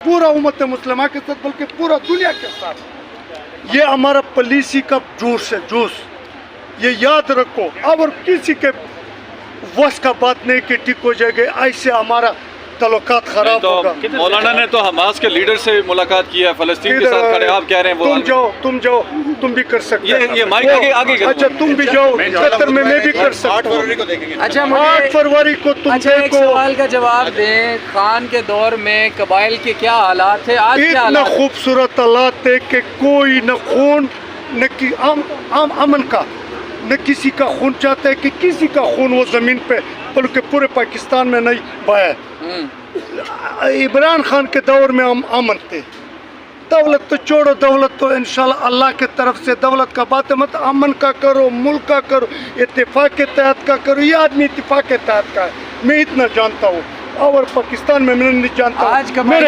پورا امت مسلمہ کے ساتھ بلکہ پورا دنیا کے ساتھ یہ ہمارا پالیسی کا جوش ہے، جوش یہ یاد رکھو، اور کسی کے وس کا بات نہیں کہ ٹھیک ہو جائے گا، ایسے ہمارا تعلقات خراب ہوگا۔ مولانا نے تو حماس کے لیڈر سے ملاقات کیا، فلسطین کے ساتھ کھڑے، آپ کہہ رہے ہیں تم جاؤ تم بھی کر سکتے یہ ہیں، مائک آگے اچھا تم بھی جاؤ قطر میں بھی کر سکتا ہوں۔ اچھا 8 فروری کو تم اچھا ایک دیکھو، سوال کا جواب دیں، خان کے دور میں قبائل کے کیا حالات تھے، آج کیا اتنا حالات ہیں؟ خوبصورت حالات ہے کہ کوئی نہ خون نہ امن کا، نہ کسی کا خون چاہتا ہے کہ کسی کا خون وہ زمین پہ بلکہ پورے پاکستان میں نہیں بہا۔ عمران خان کے دور میں ہم امن تھے، دولت تو چھوڑو، دولت تو انشاءاللہ اللہ کے طرف سے دولت کا بات ہے، مت امن کا کرو، ملک کا کرو، اتفاق کے تحت کا کرو، یہ آدمی اتفاق کے تحت کا ہے، میں اتنا جانتا ہوں، اور پاکستان میں میں نہیں جانتا ہوں۔